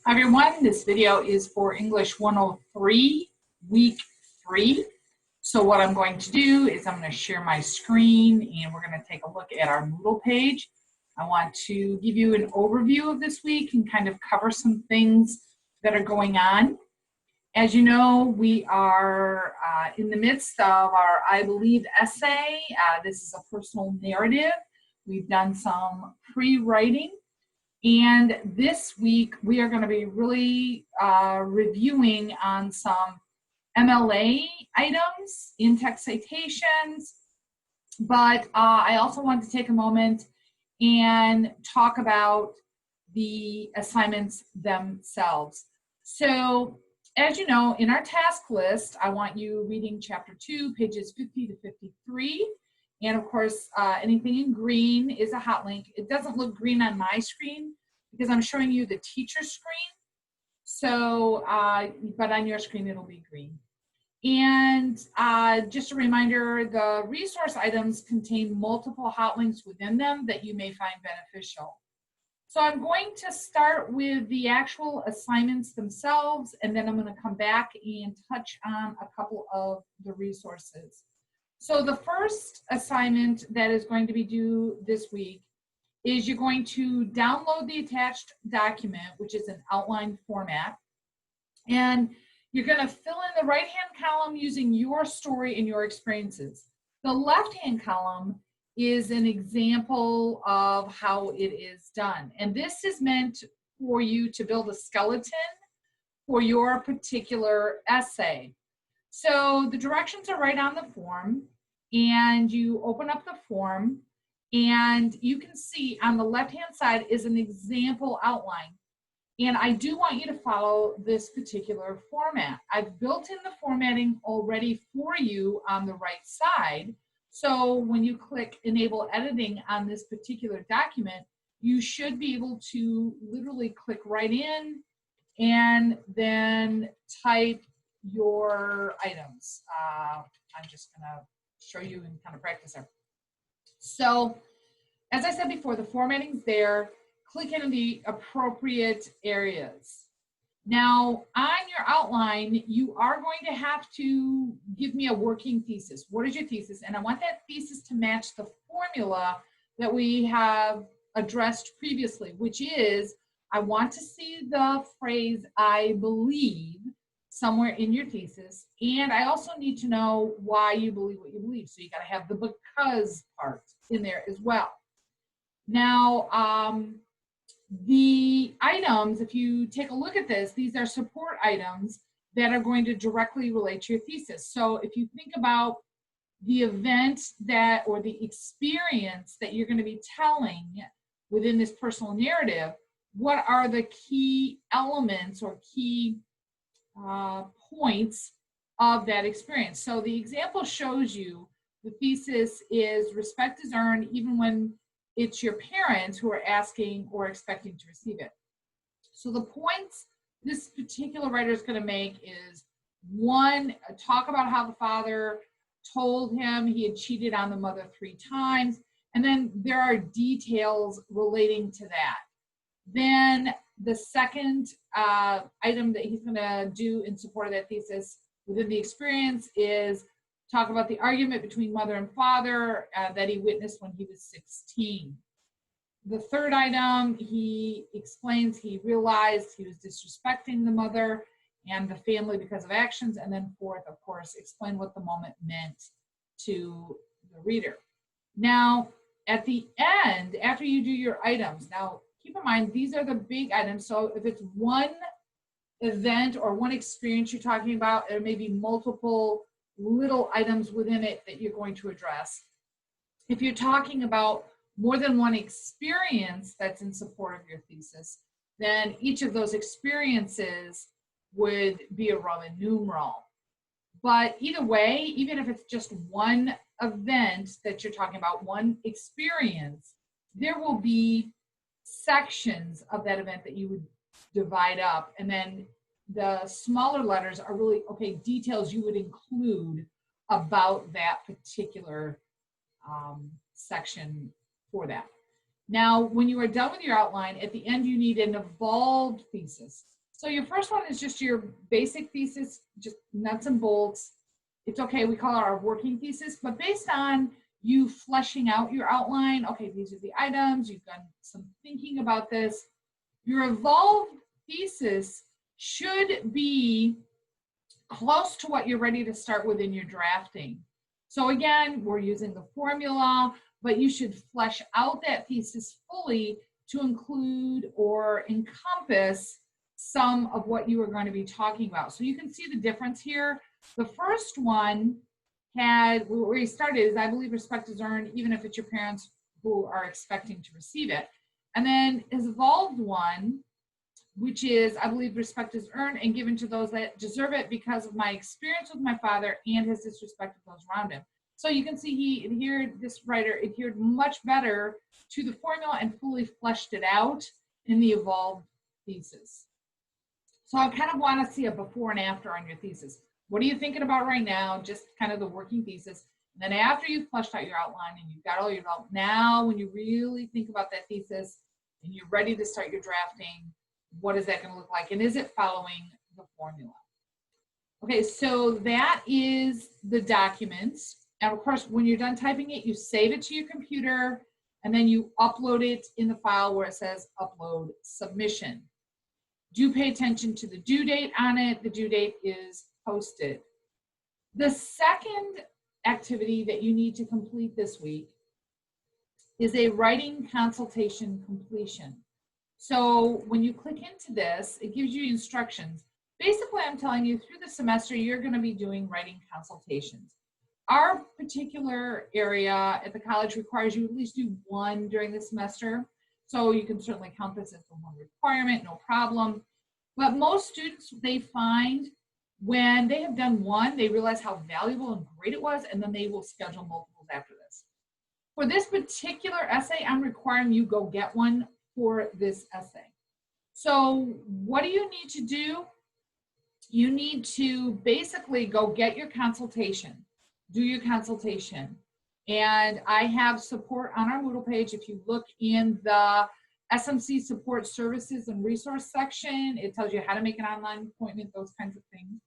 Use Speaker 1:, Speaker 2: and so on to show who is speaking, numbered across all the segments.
Speaker 1: Hi everyone, this video is for English 103, week 3. So what I'm going to do is I'm going to share my screen and we're going to take a look at our Moodle page. I want to give you an overview of this week and kind of cover some things that are going on. As you know, we are in the midst of our I Believe essay. This is a personal narrative. We've done some pre-writing. And this week, we are going to be really reviewing on some MLA items, in-text citations, but I also want to take a moment and talk about the assignments themselves. So, as you know, in our task list, I want you reading Chapter 2, pages 50 to 53. And of course, anything in green is a hot link. It doesn't look green on my screen because I'm showing you the teacher's screen. So, but on your screen, it'll be green. And just a reminder, the resource items contain multiple hot links within them that you may find beneficial. So I'm going to start with the actual assignments themselves, and then I'm going to come back and touch on a couple of the resources. So the first assignment that is going to be due this week is you're going to download the attached document, which is an outline format, and you're going to fill in the right-hand column using your story and your experiences. The left-hand column is an example of how it is done, and this is meant for you to build a skeleton for your particular essay. So the directions are right on the form, and you open up the form, and you can see on the left-hand side is an example outline. And I do want you to follow this particular format. I've built in the formatting already for you on the right side. So when you click Enable Editing on this particular document, you should be able to literally click right in and then type your items. I'm just gonna show you and kind of practice there. So as I said before, the formatting's there. Click into the appropriate areas. Now on your outline, you are going to have to give me a working thesis. What is your thesis? And I want that thesis to match the formula that we have addressed previously, which is I want to see the phrase I believe somewhere in your thesis, and I also need to know why you believe what you believe. So you got to have the because part in there as well. Now, the items, if you take a look at this, these are support items that are going to directly relate to your thesis. So if you think about the event that, or the experience that you're going to be telling within this personal narrative, what are the key elements or key points of that experience? So the example shows you the thesis is respect is earned even when it's your parents who are asking or expecting to receive it. So the points this particular writer is going to make is, one, talk about how the father told him he had cheated on the mother 3 times, and then there are details relating to that. Then the second item that he's going to do in support of that thesis within the experience is talk about the argument between mother and father that he witnessed when he was 16. The third item, he explains he realized he was disrespecting the mother and the family because of actions. And then fourth, of course, explain what the moment meant to the reader. Now, at the end, after you do your items, now keep in mind, these are the big items. So if it's one event or one experience you're talking about, there may be multiple little items within it that you're going to address. If you're talking about more than one experience that's in support of your thesis, then each of those experiences would be a Roman numeral. But either way, even if it's just one event that you're talking about, one experience, there will be sections of that event that you would divide up, and then the smaller letters are really, okay, details you would include about that particular section for that. Now, when you are done with your outline, at the end you need an evolved thesis. So your first one is just your basic thesis, just nuts and bolts. It's okay, we call it our working thesis, but based on you fleshing out your outline, okay, these are the items, you've done some thinking about this. Your evolved thesis should be close to what you're ready to start with in your drafting. So again, we're using the formula, but you should flesh out that thesis fully to include or encompass some of what you are going to be talking about. So you can see the difference here. The first one had, where he started is, I believe respect is earned even if it's your parents who are expecting to receive it. And then his evolved one, which is, I believe respect is earned and given to those that deserve it because of my experience with my father and his disrespect of those around him. So you can see he adhered, this writer adhered much better to the formula and fully fleshed it out in the evolved thesis. So I kind of want to see a before and after on your thesis. What are you thinking about right now? Just kind of the working thesis. And then after you've fleshed out your outline and you've got all your, now when you really think about that thesis and you're ready to start your drafting, what is that going to look like? And is it following the formula? Okay, so that is the documents. And of course, when you're done typing it, you save it to your computer and then you upload it in the file where it says upload submission. Do pay attention to the due date on it. The due date is posted. The second activity that you need to complete this week is a writing consultation completion. So when you click into this, it gives you instructions. Basically, I'm telling you through the semester, you're going to be doing writing consultations. Our particular area at the college requires you at least do one during the semester. So you can certainly count this as the one requirement, no problem. But most students, they find when they have done one, they realize how valuable and great it was, and then they will schedule multiples after this. For this particular essay, I'm requiring you go get one for this essay. So what do you need to do? You need to basically go get your consultation, do your consultation. And I have support on our Moodle page. If you look in the SMC support services and resource section, it tells you how to make an online appointment, those kinds of things.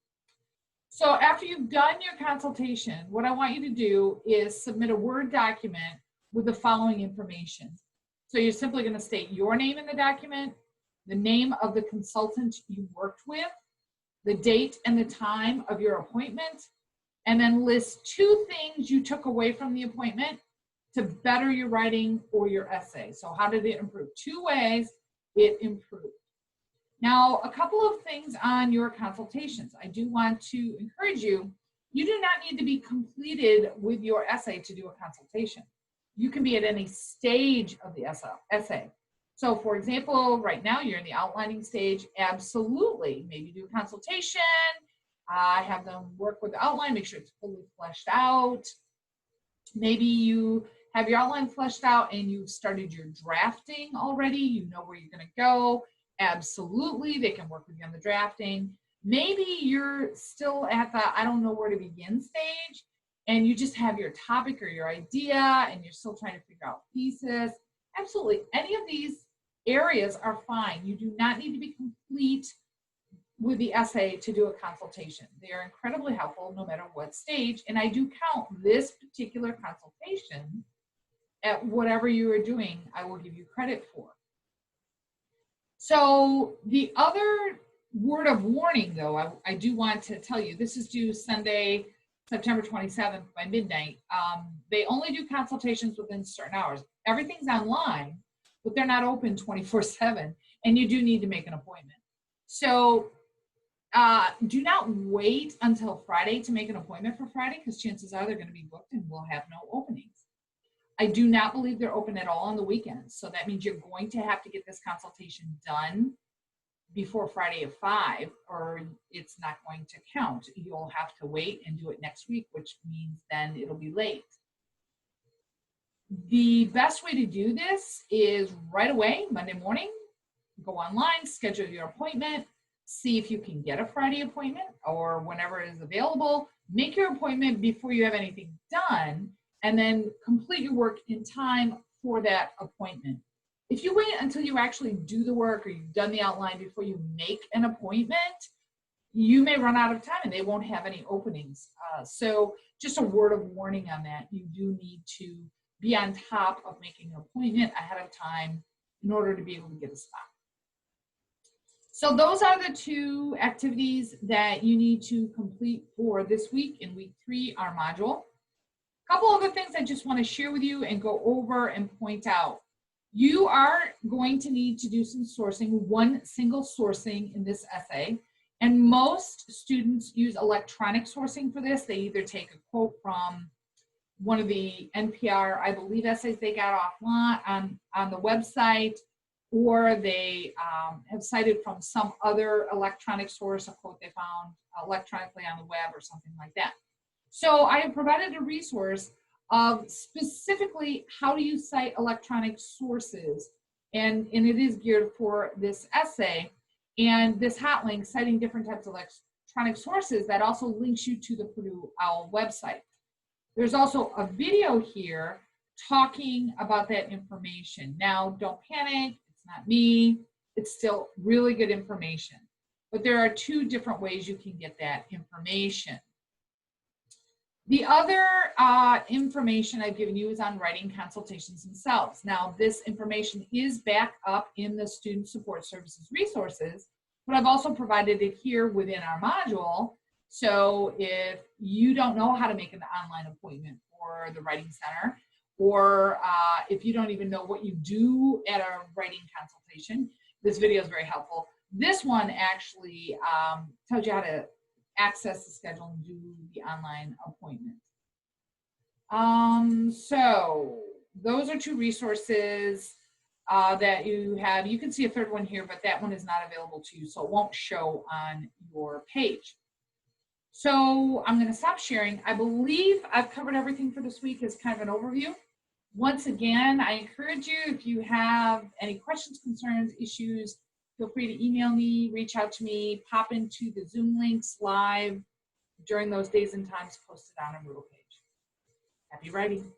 Speaker 1: So after you've done your consultation, what I want you to do is submit a Word document with the following information. So you're simply going to state your name in the document, the name of the consultant you worked with, the date and the time of your appointment, and then list 2 things you took away from the appointment to better your writing or your essay. So how did it improve? 2 ways it improved. Now, a couple of things on your consultations. I do want to encourage you, you do not need to be completed with your essay to do a consultation. You can be at any stage of the essay. So for example, right now you're in the outlining stage, absolutely. Maybe do a consultation, have them work with the outline, make sure it's fully fleshed out. Maybe you have your outline fleshed out and you've started your drafting already, you know where you're gonna go, absolutely, they can work with you on the drafting. Maybe you're still at the I don't know where to begin stage, and you just have your topic or your idea and you're still trying to figure out thesis. Absolutely, any of these areas are fine. You do not need to be complete with the essay to do a consultation. They are incredibly helpful no matter what stage, and I do count this particular consultation at whatever you are doing, I will give you credit for. So the other word of warning though, I do want to tell you, this is due Sunday, September 27th by midnight. They only do consultations within certain hours. Everything's online, but they're not open 24/7, and you do need to make an appointment. So do not wait until Friday to make an appointment for Friday, because chances are they're going to be booked and we'll have no openings. I do not believe they're open at all on the weekends. So that means you're going to have to get this consultation done before Friday at 5, or it's not going to count. You'll have to wait and do it next week, which means then it'll be late. The best way to do this is right away, Monday morning, go online, schedule your appointment, see if you can get a Friday appointment or whenever it is available. Make your appointment before you have anything done, and then complete your work in time for that appointment. If you wait until you actually do the work or you've done the outline before you make an appointment, you may run out of time and they won't have any openings. So just a word of warning on that. You do need to be on top of making an appointment ahead of time in order to be able to get a spot. So those are the 2 activities that you need to complete for this week in week 3, our module. A couple other things I just want to share with you and go over and point out. You are going to need to do some sourcing, one single sourcing in this essay. And most students use electronic sourcing for this. They either take a quote from one of the NPR, I believe, essays they got offline on the website, or they have cited from some other electronic source, a quote they found electronically on the web or something like that. So I have provided a resource of specifically how do you cite electronic sources, and it is geared for this essay. And this hot link, citing different types of electronic sources, that also links you to the Purdue OWL website. There's also a video here talking about that information. Now, don't panic, it's not me, it's still really good information. But there are 2 different ways you can get that information. The other information I've given you is on writing consultations themselves. Now, this information is back up in the Student Support Services resources, but I've also provided it here within our module. So if you don't know how to make an online appointment for the Writing Center, or if you don't even know what you do at a writing consultation, this video is very helpful. This one actually tells you how to access the schedule and do the online appointment. So those are 2 resources that you have. You can see a 3rd one here, but that one is not available to you, so it won't show on your page. So I'm going to stop sharing. I believe I've covered everything for this week as kind of an overview. Once again, I encourage you, if you have any questions, concerns, issues, feel free to email me, reach out to me, pop into the Zoom links live during those days and times posted on our Moodle page. Happy writing.